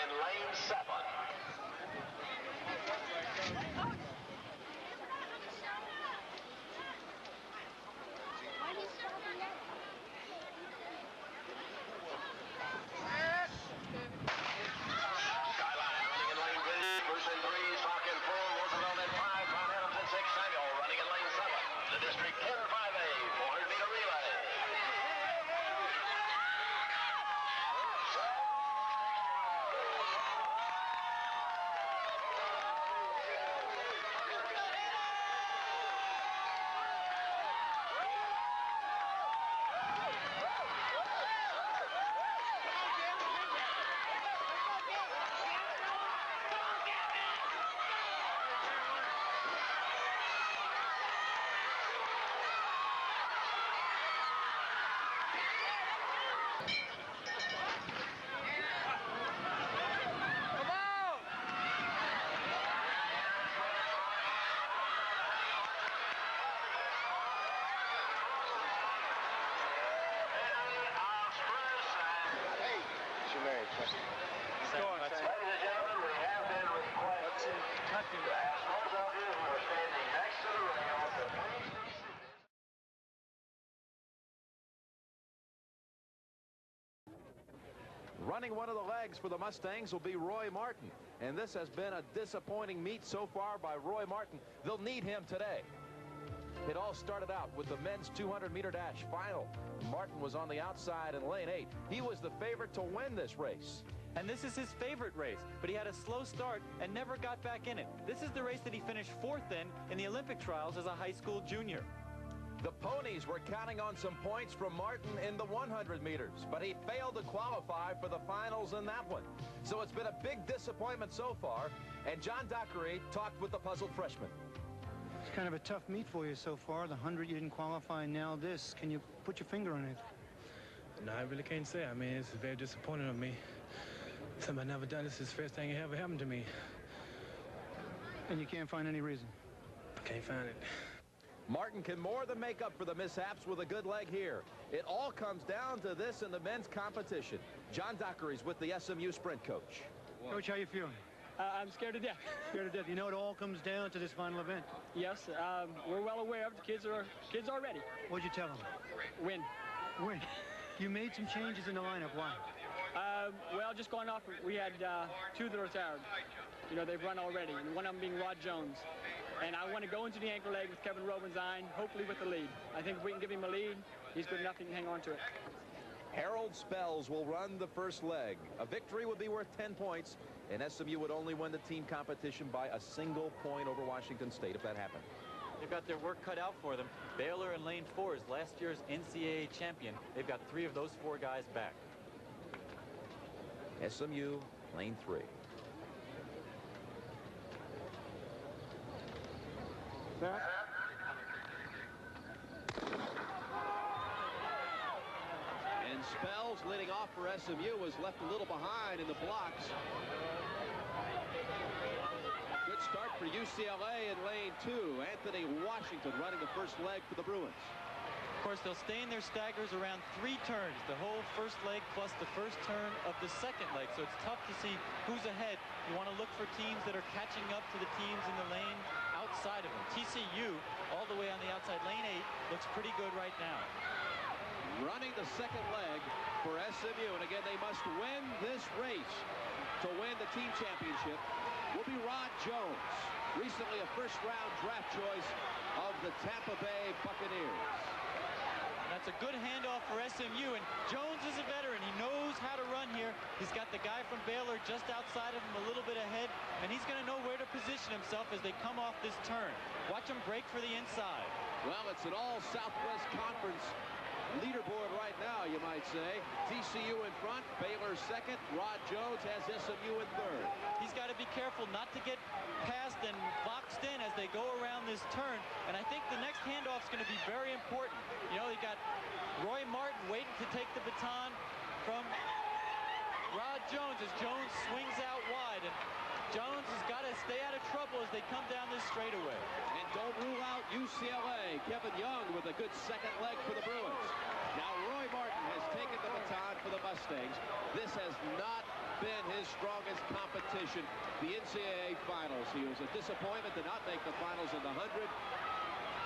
in lane 7. Skyline running in lane 3. Bruce in 3. Sock in 4. Roosevelt in 5. Von Adams in 6. Samuel running in lane 7. The District 10 5A 400-meter relay. Ladies and gentlemen, we have been requested to ask those of you who are standing next to the rail to please be seated. Running one of the legs for the Mustangs will be Roy Martin, and this has been a disappointing meet so far by Roy Martin. They'll need him today. It all started out with the men's 200-meter dash final. Martin was on the outside in lane 8. He was the favorite to win this race. And this is his favorite race, but he had a slow start and never got back in it. This is the race that he finished 4th in the Olympic trials as a high school junior. The ponies were counting on some points from Martin in the 100 meters, but he failed to qualify for the finals in that one. So it's been a big disappointment so far, and John Dockery talked with the puzzled freshman. It's kind of a tough meet for you so far. The 100 you didn't qualify, now this. Can you put your finger on it? No, I really can't say. I mean, it's very disappointing of me. Something I've never done. This is the first thing that ever happened to me. And you can't find any reason? Can't find it. Martin can more than make up for the mishaps with a good leg here. It all comes down to this in the men's competition. John Dockery's with the SMU sprint coach. Coach, how you feeling? I'm scared to death. Scared to death. You know it all comes down to this final event. Yes, we're well aware of it. The kids are ready. What'd you tell them? Win. Win. You made some changes in the lineup. Why? Well, just going off, we had 2 that are retired. You know, they've run already, and one of them being Rod Jones. And I want to go into the anchor leg with Kevin Robinstein, hopefully with the lead. I think if we can give him a lead, he's good enough to hang on to it. Harold Spells will run the first leg. A victory would be worth 10 points, and SMU would only win the team competition by a single point over Washington State if that happened. They've got their work cut out for them. Baylor in lane 4 is last year's NCAA champion. They've got 3 of those 4 guys back. SMU, lane 3. And Spells, leading off for SMU, was left a little behind in the blocks. Good start for UCLA in lane 2. Anthony Washington running the first leg for the Bruins. Of course, they'll stay in their staggers around 3 turns, the whole first leg plus the first turn of the second leg. So it's tough to see who's ahead. You want to look for teams that are catching up to the teams in the lane outside of them. TCU, all the way on the outside, lane 8, looks pretty good right now. Running the second leg for SMU, and again, they must win this race to win the team championship, will be Rod Jones, recently a first-round draft choice of the Tampa Bay Buccaneers. That's a good handoff for SMU, and Jones is a veteran. He knows how to run here. He's got the guy from Baylor just outside of him, a little bit ahead, and he's going to know where to position himself as they come off this turn. Watch him break for the inside. Well, it's an all-Southwest Conference leaderboard right now, you might say. TCU in front, Baylor second, Rod Jones has SMU in third. He's got to be careful not to get past and boxed in as they go around this turn, and I think the next handoff is going to be very important. You know, you got Roy Martin waiting to take the baton from Rod Jones as Jones swings out wide, and Jones has got to stay out of trouble as they come down this straightaway. And don't rule out UCLA. Kevin Young with a good second leg for the Bruins. Now Roy Martin has taken the baton for the Mustangs. This has not been his strongest competition, the NCAA finals. He was a disappointment to not make the finals in the 100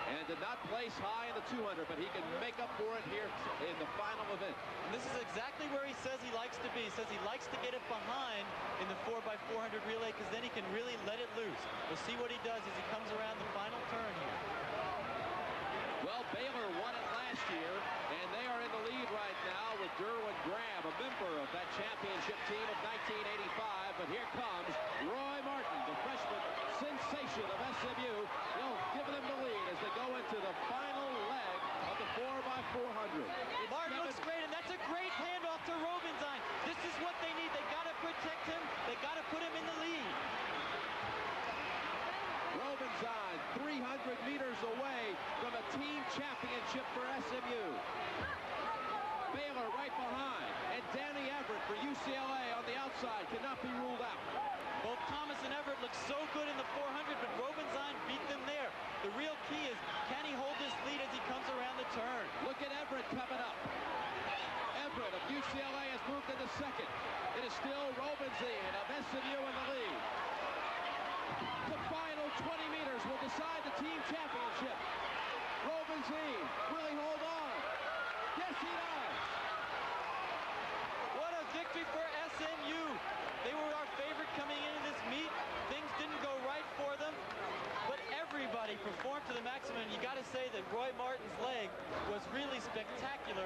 and did not place high in the 200, but he can make up for it here in the final event. And this is exactly where he says he likes to be. He says he likes to get it behind in the 4x400 relay because then he can really let it loose. We'll see what he does as he comes around the final turn here. Well, Baylor won it last year, and they are in the lead right now with Derwin Graham, a member of that championship team of 1985. But here comes Roy Martin, the freshman sensation of SMU. They'll give them the lead as they go into the final leg of the 4x400. Martin looks great, and that's a great handoff to Robenzine. This is what they need. They got to protect him. They got to put him in the lead. Robenzine 300 meters away from a team championship for SMU. Baylor right behind, and Danny Everett for UCLA on the outside cannot be ruled out. Both Thomas and Everett look so good in the 400, but Robenzine beat them there. The real key is, can he hold this lead as he comes around the turn? Look at Everett coming up. Everett of UCLA has moved into second. It is still Robenzine of SMU in the lead. The final 20 meters will decide the team championship. Robenzine, will he hold on? Yes, he does. What a victory for SMU. They were our favorite coming into this meet. Things didn't go right for them, but everybody performed to the maximum. You got to say that Roy Martin's leg was really spectacular.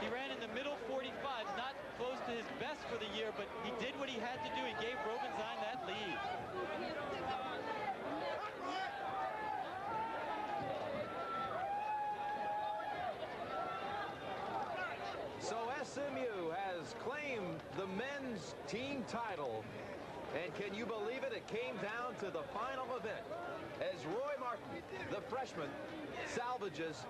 He ran in the middle 45, not close to his best for the year, but he did what he had to do. He gave Robenzine that lead. So SMU has claimed the men's team title. And can you believe it? It came down to the final event as Roy Martin, the freshman, salvages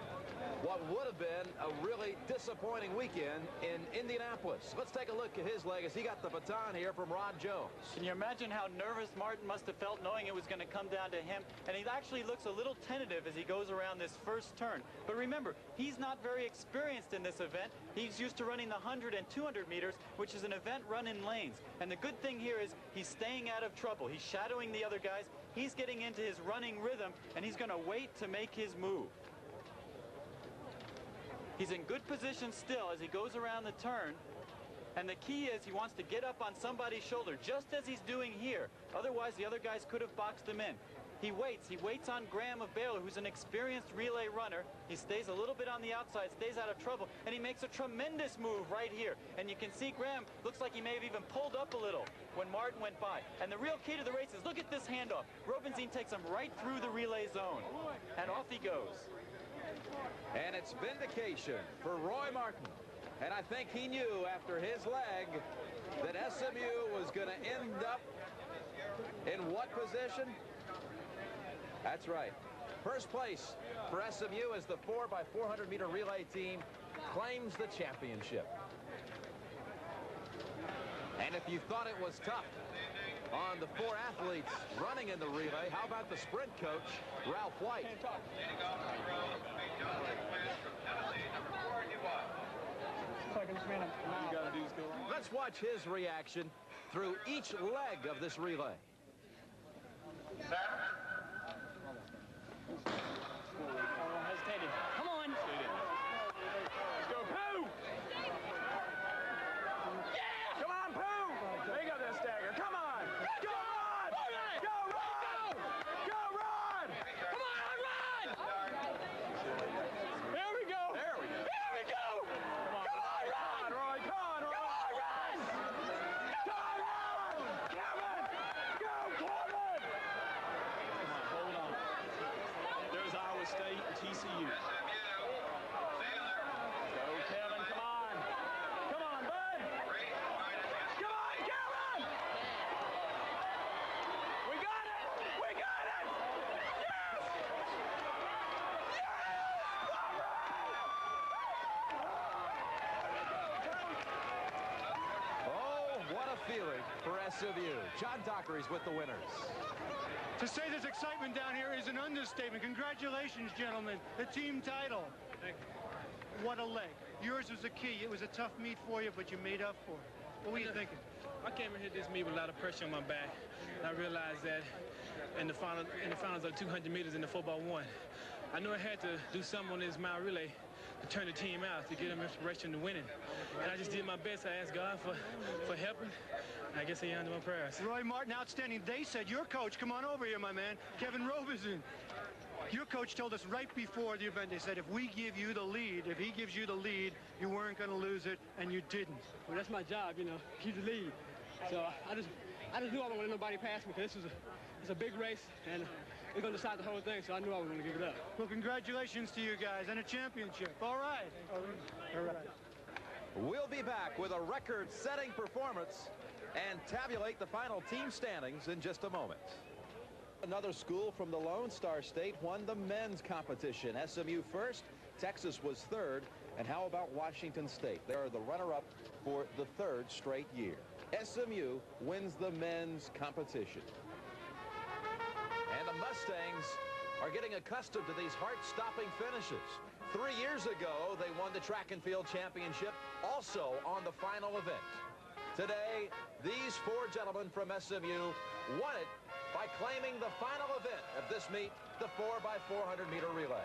what would have been a really disappointing weekend in Indianapolis. Let's take a look at his leg as he got the baton here from Rod Jones. Can you imagine how nervous Martin must have felt knowing it was going to come down to him? And he actually looks a little tentative as he goes around this first turn. But remember, he's not very experienced in this event. He's used to running the 100 and 200 meters, which is an event run in lanes. And the good thing here is he's staying out of trouble. He's shadowing the other guys. He's getting into his running rhythm, and he's going to wait to make his move. He's in good position still as he goes around the turn. And the key is he wants to get up on somebody's shoulder, just as he's doing here. Otherwise, the other guys could have boxed him in. He waits on Graham of Baylor, who's an experienced relay runner. He stays a little bit on the outside, stays out of trouble, and he makes a tremendous move right here. And you can see Graham looks like he may have even pulled up a little when Martin went by. And the real key to the race is, look at this handoff. Robenzine takes him right through the relay zone, and off he goes. And it's vindication for Roy Martin. And I think he knew after his leg that SMU was going to end up in what position? That's right. First place for SMU as the 4x400 meter relay team claims the championship. And if you thought it was tough on the four athletes running in the relay, how about the sprint coach, Ralph White? Let's watch his reaction through each leg of this relay. Hesitated. Come on. Let's go, Pooh! Yeah! Come on, Pooh! Make up that stagger. Come on! Go, Rod! Go, Rod! Go, Rod! Come on, Rod! There we go! There we go! There we go! Come on, Rod! Roy! Come on, Roy! Come on, Rod! Come on, Rod! Kevin! Go, Kevin! Come on, hold on. There's Iowa State and TCU. Go, Kevin, come on. Come on, bud. Come on, Kevin. We got it. We got it. Yes. Oh, what a feeling for SMU. John Dockery's with the winners. To say there's excitement down here is an understatement. Congratulations, gentlemen. The team title. What a leg. Yours was the key. It was a tough meet for you, but you made up for it. What were you thinking? I came in here this meet with a lot of pressure on my back. And I realized that in the finals of 200 meters in the 4x1, I knew I had to do something on this mile relay to turn the team out, to get them inspiration to winning. And I just did my best. I asked God for helping. I guess he answered my prayers. Roy Martin, outstanding. They said, your coach, come on over here, my man, Kevin Robeson. Your coach told us right before the event, they said, if we give you the lead, if he gives you the lead, you weren't going to lose it, and you didn't. Well, that's my job, you know, keep the lead. So I just knew I wasn't going to let nobody pass me, because it's a big race, and it's going to decide the whole thing, so I knew I wasn't going to give it up. Well, congratulations to you guys, and a championship. All right. All right. We'll be back with a record-setting performance and tabulate the final team standings in just a moment. Another school from the Lone Star State won the men's competition. SMU first, Texas was third, and how about Washington State? They are the runner-up for the third straight year. SMU wins the men's competition. And the Mustangs are getting accustomed to these heart-stopping finishes. 3 years ago, they won the track and field championship, also on the final event. Today, these four gentlemen from SMU won it by claiming the final event of this meet, the 4x400 meter relay.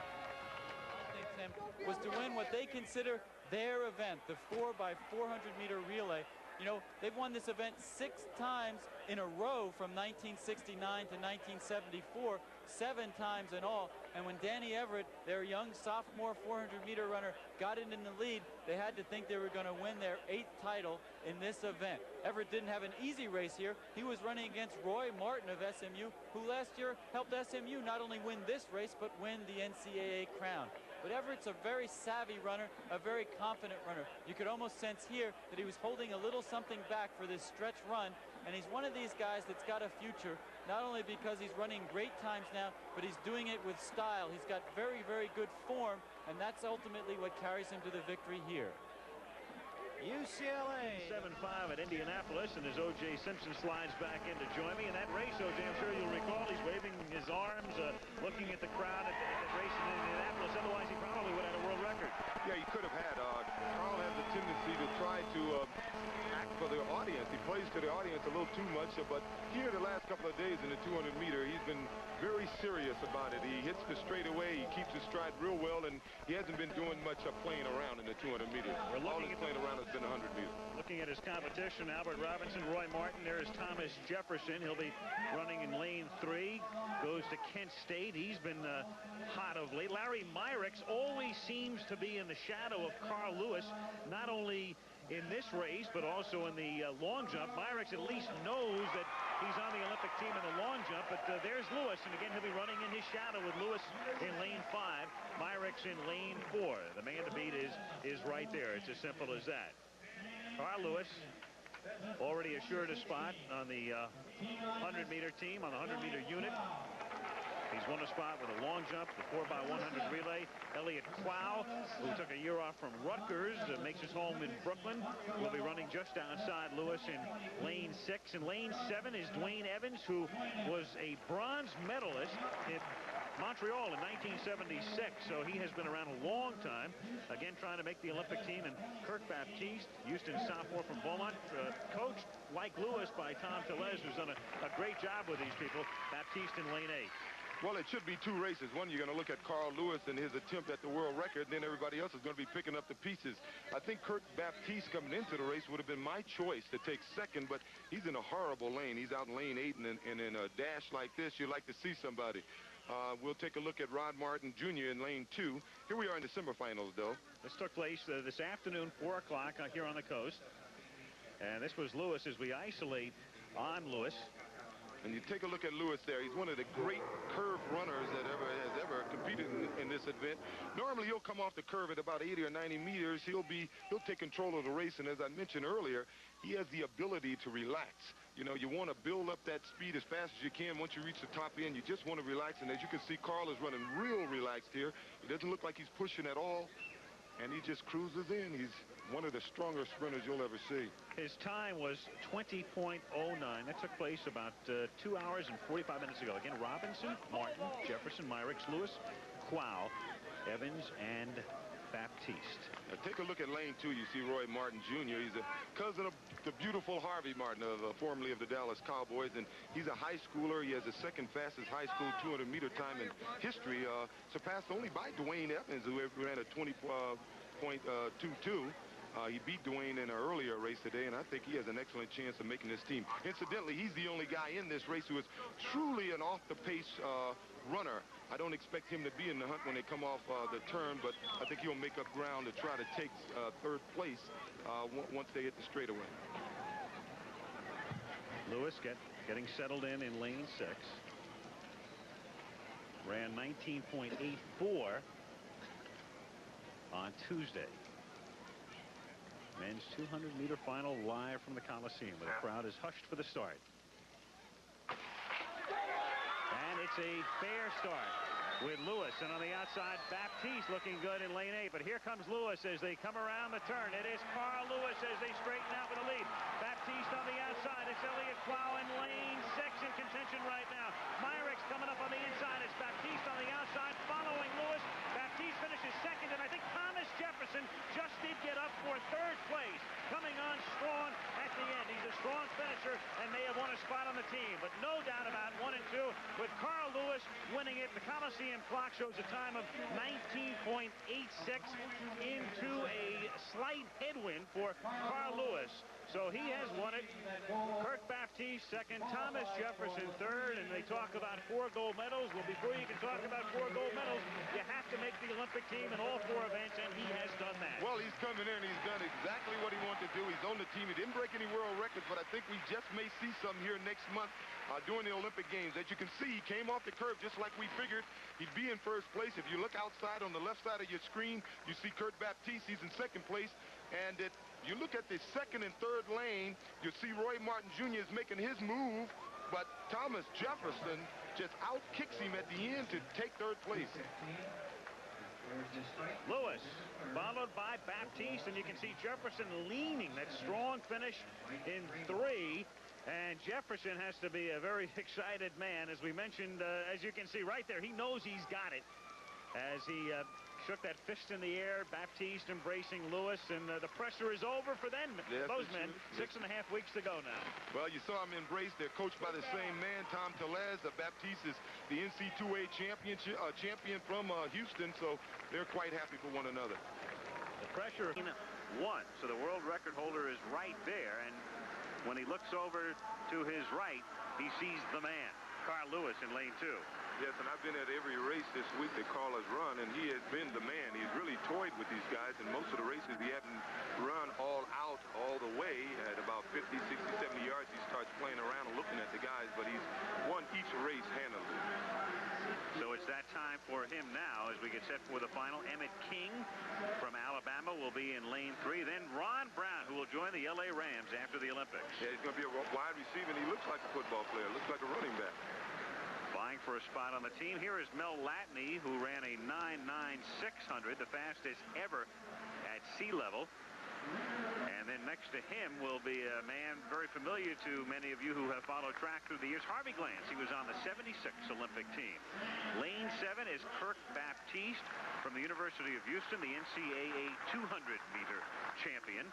Tim, was to win what they consider their event, the 4x400 meter relay. You know, they've won this event 6 times in a row from 1969 to 1974, 7 times in all. And when Danny Everett, their young sophomore 400-meter runner, got in the lead, they had to think they were going to win their 8th title in this event. Everett didn't have an easy race here. He was running against Roy Martin of SMU, who last year helped SMU not only win this race, but win the NCAA crown. But Everett's a very savvy runner, a very confident runner. You could almost sense here that he was holding a little something back for this stretch run, and he's one of these guys that's got a future, not only because he's running great times now, but he's doing it with style. He's got very, very good form, and that's ultimately what carries him to the victory here. UCLA 7-5 at Indianapolis, and as O.J. Simpson slides back in to join me in that race, O.J., I'm sure you'll recall, he's waving his arms, looking at the crowd at that race in Indianapolis. Otherwise, he probably would have had a world record. Yeah, he could have had. Carl has a tendency to try to act for the audience. He plays to the audience a little too much, but here the last couple of days in the 200 meter, he's been very serious about it. He hits the straightaway, he keeps his stride real well, and he hasn't been doing much playing around in the 200 meters. All his playing around has been 100 meters. Looking at his competition, Albert Robinson, Roy Martin, there is Thomas Jefferson. He'll be running in lane 3, goes to Kent State. He's been hot of late. Larry Myrick's always seems to be in the shadow of Carl Lewis, not only in this race, but also in the long jump. Myrick's at least knows that he's on the Olympic team in the long jump, but there's Lewis, and again, he'll be running in his shadow with Lewis in lane 5. Myrick's in lane 4. The man to beat is right there. It's as simple as that. Carl Lewis already assured a spot on the 100-meter team, on the 100-meter unit. He's won a spot with a long jump, the 4x100 relay. Elliot Quao, who took a year off from Rutgers, makes his home in Brooklyn, will be running just outside Lewis in lane 6. In lane 7 is Dwayne Evans, who was a bronze medalist in Montreal in 1976, so he has been around a long time, again trying to make the Olympic team. And Kirk Baptiste, Houston sophomore from Beaumont, coached like Lewis by Tom Tellez, who's done a great job with these people. Baptiste in lane 8. Well, it should be 2 races. One, you're going to look at Carl Lewis and his attempt at the world record, and then everybody else is going to be picking up the pieces. I think Kirk Baptiste coming into the race would have been my choice to take second, but he's in a horrible lane. He's out in lane 8, and in a dash like this, you'd like to see somebody. We'll take a look at Rod Martin Jr. in lane 2. Here we are in the semifinals, though. This took place this afternoon, 4 o'clock here on the coast. And this was Lewis as we isolate on Lewis. And you take a look at Lewis there. He's one of the great curve runners that has ever competed in this event. Normally, he'll come off the curve at about 80 or 90 meters. He'll take control of the race. And as I mentioned earlier, he has the ability to relax. You know, you want to build up that speed as fast as you can. Once you reach the top end, you just want to relax. And as you can see, Carl is running real relaxed here. He doesn't look like he's pushing at all. And he just cruises in. He's one of the strongest sprinters you'll ever see. His time was 20.09. That took place about 2 hours and 45 minutes ago. Again, Robinson, Martin, Jefferson, Myrick, Lewis, Quao, Evans, and Baptiste. Now take a look at lane 2. You see Roy Martin Jr. He's a cousin of the beautiful Harvey Martin, formerly of the Dallas Cowboys, and he's a high schooler. He has the second fastest high school 200-meter time in history, surpassed only by Dwayne Evans, who ran a 20.22. He beat Dwayne in an earlier race today, and I think he has an excellent chance of making this team. Incidentally, he's the only guy in this race who is truly an off-the-pace runner. I don't expect him to be in the hunt when they come off the turn, but I think he'll make up ground to try to take third place once they hit the straightaway. Lewis getting settled in lane 6. Ran 19.84 on Tuesday. Men's 200-meter final live from the Coliseum, where the crowd is hushed for the start. And it's a fair start with Lewis, and on the outside, Baptiste looking good in lane 8. But here comes Lewis as they come around the turn. It is Carl Lewis as they straighten out with the lead. Baptiste on the outside. It's Elliott Plow in lane 6 in contention right now. Myrick's coming up on the inside. It's Baptiste on the outside following Lewis. Baptiste finishes second, and I think Thomas Jefferson just did get up for third place. Coming on strong at the end. He's a strong finisher and may have won a spot on the team, but no doubt about 1 and 2 with Carl Lewis winning it. The Coliseum clock shows a time of 19.86 into a slight headwind for Carl Lewis. So he has won it. Kirk Baptiste second, Thomas Jefferson third, and they talk about 4 gold medals. Well, before you can talk about 4 gold medals, you have to make the Olympic team in all 4 events, and he has done that. Well, he's coming in and he's done exactly what he wanted to do. He's on the team. He didn't break any world records, but I think we just may see some here next month during the Olympic Games. As you can see, he came off the curve just like we figured he'd be in first place. If you look outside on the left side of your screen, you see Kurt Baptiste. He's in second place, and you look at the second and third lane, you see Roy Martin Jr. is making his move, but Thomas Jefferson just out-kicks him at the end to take third place. Lewis followed by Baptiste, and you can see Jefferson leaning. That strong finish in 3. And Jefferson has to be a very excited man. As we mentioned, as you can see right there, he knows he's got it. As he shook that fist in the air, Baptiste embracing Lewis, and the pressure is over for them. Yes, those men. 6.5 weeks to go now. Well, you saw him embrace. They're coached by the same man, Tom Tellez. Baptiste is the NC2A champion from Houston, so they're quite happy for one another. The pressure in 1, so the world record holder is right there, and when he looks over to his right, he sees the man, Carl Lewis, in lane 2. Yes, and I've been at every race this week that Carl has run, and he has been the man. He's really toyed with these guys, and most of the races he hasn't run all out all the way. At about 50, 60, 70 yards, he starts playing around and looking at the guys, but he's won each race handily. So it's that time for him now as we get set for the final. Emmett King from Alabama will be in lane 3. Then Ron Brown, who will join the LA Rams after the Olympics. Yeah, he's going to be a wide receiver, and he looks like a football player. Looks like a running back. Vying for a spot on the team. Here is Mel Latney, who ran a 9.9600, the fastest ever at sea level. And then next to him will be a man very familiar to many of you who have followed track through the years, Harvey Glance. He was on the 76 Olympic team. Lane 7 is Kirk Baptiste from the University of Houston, the NCAA 200-meter champion.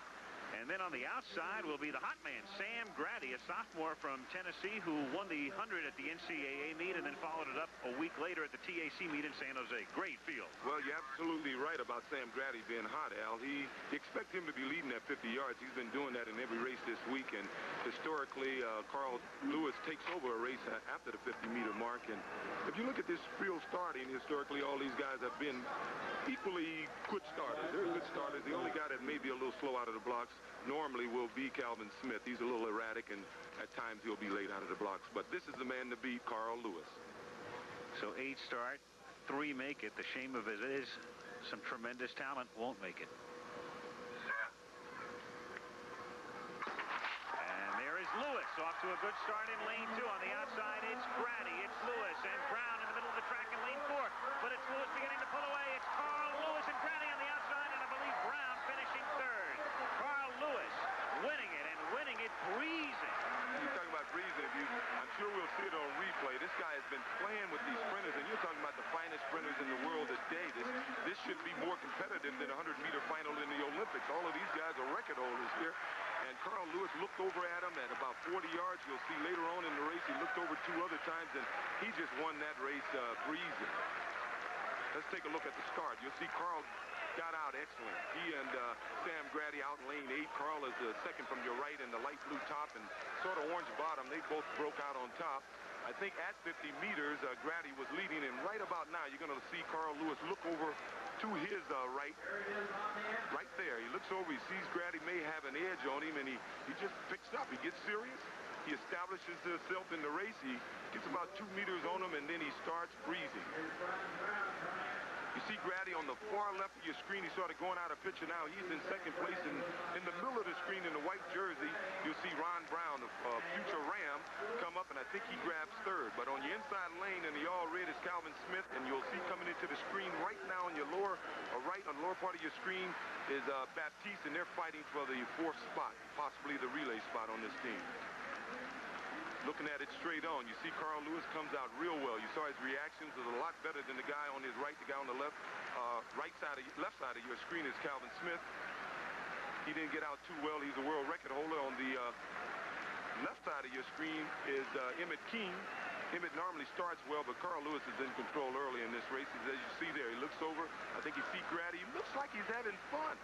And then on the outside will be the hot man, Sam Grady, a sophomore from Tennessee who won the 100 at the NCAA meet and then followed it up a week later at the TAC meet in San Jose. Great field. Well, you're absolutely right about Sam Grady being hot, Al. You expect him to be leading at 50 yards. He's been doing that in every race this week, and historically, Carl Lewis takes over a race after the 50-meter mark. And if you look at this field starting, historically, all these guys have been equally good starters. They're good starters. The only guy that may be a little slow out of the blocks normally will be Calvin Smith. He's a little erratic, and at times he'll be late out of the blocks. But this is the man to beat, Carl Lewis. So 8 start, 3 make it. The shame of it is some tremendous talent won't make it. And there is Lewis off to a good start in lane 2. On the outside, it's Grady, it's Lewis, and Brown in the middle of the track in lane 4. But it's Lewis beginning to pull away. It's Carl Lewis and Grady on the outside, and I believe Brown finishing third. Carl Lewis winning it, and winning it breezing. You're talking about breezing. I'm sure we'll see it on replay. This guy has been playing with these sprinters, and you're talking about the finest sprinters in the world today. This should be more competitive than a bottom at about 40 yards. You'll see later on in the race, he looked over 2 other times, and he just won that race breezing. Let's take a look at the start. You'll see Carl got out excellent. He and Sam Grady out in lane 8. Carl is second from your right in the light blue top and sort of orange bottom. They both broke out on top. I think at 50 meters, Grady was leading, and right about now, you're going to see Carl Lewis look over to his right there. He looks over, he sees Grady may have an edge on him, and he just picks up. He gets serious. He establishes himself in the race. He gets about 2 meters on him, and then he starts breezing. You see Grady on the far left of your screen. He's sort of going out of picture now. He's in second place. In the middle of the screen in the white jersey, you'll see Ron Brown, the future Ram, come up, and I think he grabs third. But on your inside lane in the all red is Calvin Smith, and you'll see coming into the screen right now on your lower right, on the lower part of your screen is Baptiste, and they're fighting for the 4th spot, possibly the relay spot on this team. Looking at it straight on, you see Carl Lewis comes out real well. You saw his reactions was a lot better than the guy on his right. The guy on the left side of your screen is Calvin Smith. He didn't get out too well. He's a world record holder. On the left side of your screen is Emmett King. Emmett normally starts well, but Carl Lewis is in control early in this race. As you see there, he looks over. I think he sees Grady. He looks like he's having fun.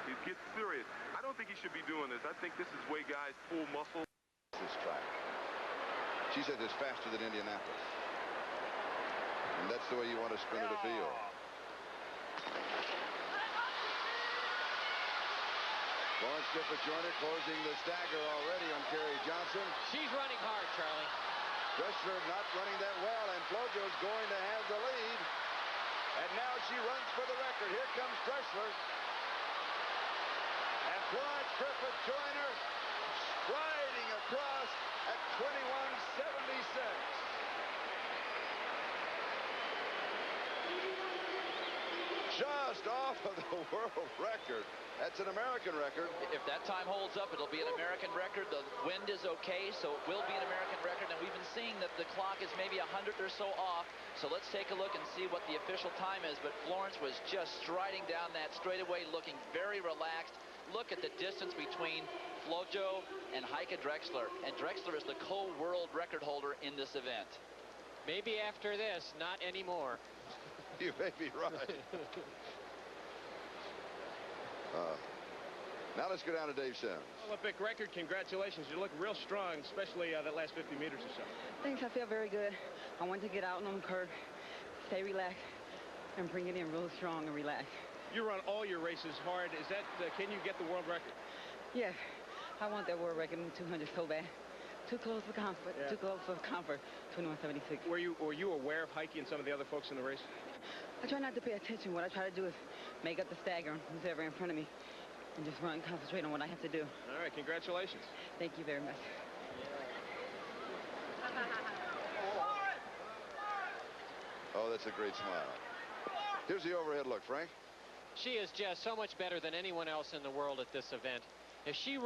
He gets serious. I don't think he should be doing this. I think this is way guys pull muscle. This track. She says it's faster than Indianapolis. And that's the way you want a sprinter to feel. Florence Difford-Joyner closing the stagger already on Kerry Johnson. She's running hard, Charlie. Drexler not running that well, and Flojo's going to have the lead. And now she runs for the record. Here comes Drexler. And Florence Difford-Joyner striding across at 21:76. Just off of the world record. That's an American record. If that time holds up, it'll be an American record. The wind is okay, so it will be an American record. And we've been seeing that the clock is maybe 100 or so off. So let's take a look and see what the official time is. But Florence was just striding down that straightaway, looking very relaxed. Look at the distance between Flojo and Heike Drexler. And Drexler is the co-world record holder in this event. Maybe after this, not anymore. You may be right. Now let's go down to Dave Sims. Olympic record, congratulations. You look real strong, especially that last 50 meters or so. Thanks, I feel very good. I want to get out on the curve, stay relaxed, and bring it in real strong and relaxed. You run all your races hard. Is that, can you get the world record? Yes, I want that world record in 200 so bad. Too close for comfort. Yeah. Too close for comfort. 21:76. Were you aware of Heike and some of the other folks in the race? I try not to pay attention. What I try to do is make up the stagger on who's ever in front of me and just run, concentrate on what I have to do. All right, congratulations. Thank you very much. Oh, that's a great smile. Here's the overhead look, Frank. She is just so much better than anyone else in the world at this event. If she